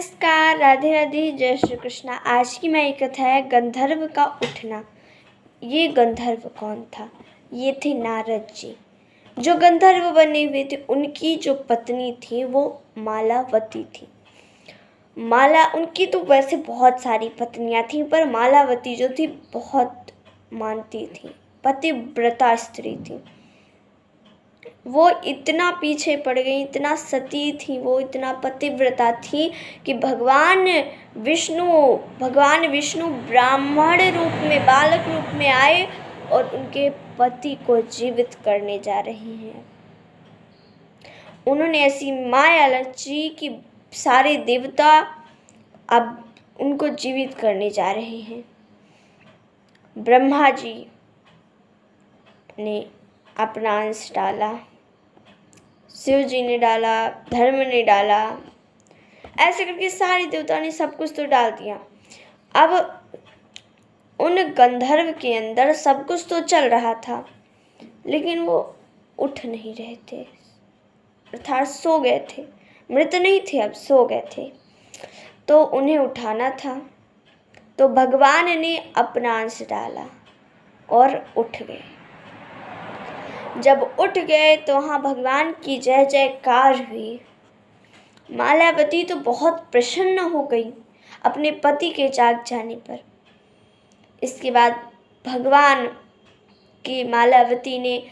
नमस्कार, राधे राधे, जय श्री कृष्णा। आज की मेरी कथा है गंधर्व का उठना। ये गंधर्व कौन था? ये थे नारद जी, जो गंधर्व बने हुए थे। उनकी जो पत्नी थी वो मालावती थी। उनकी तो वैसे बहुत सारी पत्नियां थीं, पर मालावती जो थी बहुत मानती थी, पतिव्रता स्त्री थी। वो इतना पीछे पड़ गई, इतना सती थी वो, इतना पतिव्रता थी कि भगवान विष्णु ब्राह्मण रूप में, बालक रूप में आए और उनके पति को जीवित करने जा रहे हैं। उन्होंने ऐसी माया रची कि सारे देवता अब उनको जीवित करने जा रहे हैं। ब्रह्मा जी ने अपना अंश डाला, शिव जी ने डाला, धर्म ने डाला, ऐसे करके सारे देवताओं ने सब कुछ तो डाल दिया। अब उन गंधर्व के अंदर सब कुछ तो चल रहा था, लेकिन वो उठ नहीं रहे थे, अर्थात सो गए थे। मृत नहीं थे, अब सो गए थे। तो उन्हें उठाना था, तो भगवान ने अपना अंश डाला और उठ गए। जब उठ गए तो वहाँ भगवान की जय जयकार हुई। मालावती तो बहुत प्रसन्न हो गई अपने पति के जाग जाने पर। इसके बाद भगवान की मालावती ने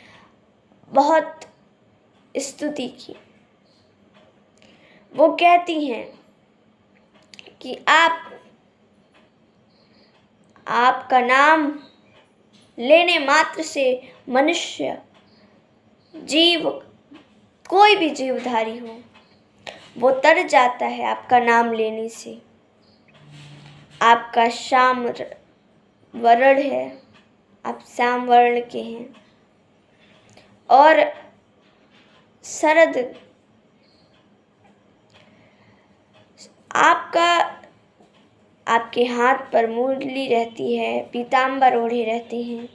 बहुत स्तुति की। वो कहती हैं कि आपका नाम लेने मात्र से मनुष्य, जीव, कोई भी जीवधारी हो, वो तर जाता है आपका नाम लेने से। आपका श्याम वर्ण है, आप श्याम वर्ण के हैं। और शरद आपके हाथ पर मुरली रहती है, पीतांबर ओढ़े रहते हैं।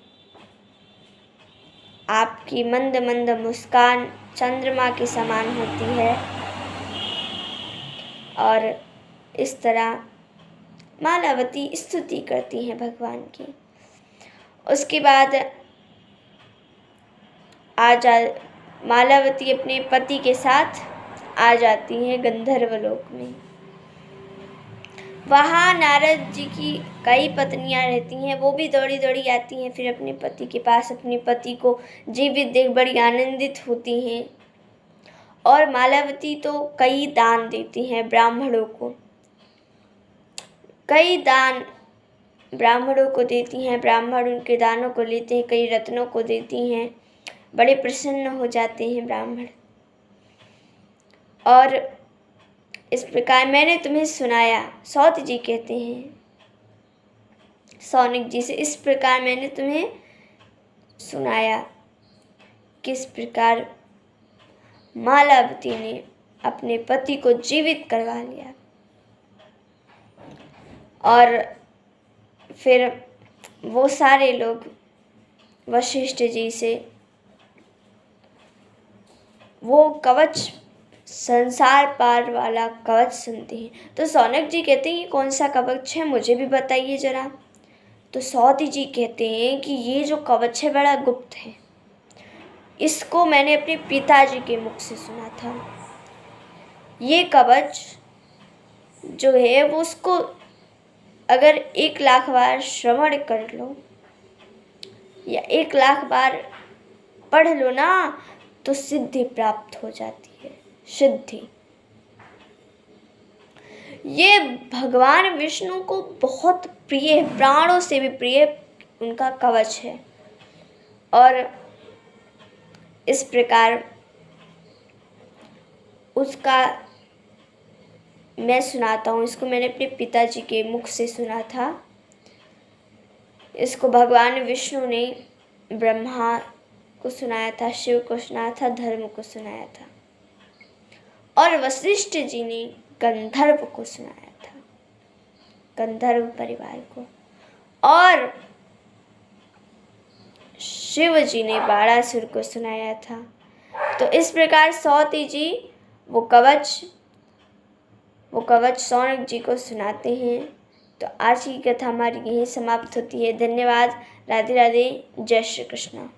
आपकी मंद मंद मुस्कान चंद्रमा के समान होती है। और इस तरह मालावती स्तुति करती हैं भगवान की। उसके बाद मालावती अपने पति के साथ आ जाती हैं गंधर्व लोक में। वहाँ नारद जी की कई पत्नियां रहती हैं, वो भी दौड़ी दौड़ी आती हैं फिर अपने पति के पास। अपने पति को जीवित देख बड़ी आनंदित होती हैं। और मालावती तो कई दान देती हैं ब्राह्मणों को, कई दान ब्राह्मणों को देती हैं। ब्राह्मण उनके दानों को लेते हैं, कई रत्नों को देती हैं। बड़े प्रसन्न हो जाते हैं ब्राह्मण। और इस प्रकार मैंने तुम्हें सुनाया, सौत जी कहते हैं सौनक जी से, इस प्रकार मैंने तुम्हें सुनाया किस प्रकार मालावती ने अपने पति को जीवित करवा लिया। और फिर वो सारे लोग वशिष्ठ जी से वो कवच, संसार पार वाला कवच सुनते हैं। तो सौनक जी कहते हैं ये कौन सा कवच है, मुझे भी बताइए जरा। तो सौती जी कहते हैं कि ये जो कवच है बड़ा गुप्त है, इसको मैंने अपने पिताजी के मुख से सुना था। ये कवच जो है वो उसको अगर 1,00,000 बार श्रवण कर लो या 1,00,000 बार पढ़ लो ना, तो सिद्धि प्राप्त हो जाती है, सिद्धि। ये भगवान विष्णु को बहुत प्रिय है, प्राणों से भी प्रिय उनका कवच है। और इस प्रकार उसका मैं सुनाता हूँ। इसको मैंने अपने पिताजी के मुख से सुना था। इसको भगवान विष्णु ने ब्रह्मा को सुनाया था, शिव को सुनाया था, धर्म को सुनाया था, और वशिष्ठ जी ने गंधर्व को सुनाया था, गंधर्व परिवार को। और शिव जी ने बाणासुर को सुनाया था। तो इस प्रकार सौती जी वो कवच वो कवच शौनक जी को सुनाते हैं। तो आज की कथा हमारी यहीं समाप्त होती है। धन्यवाद। राधे राधे। जय श्री कृष्ण।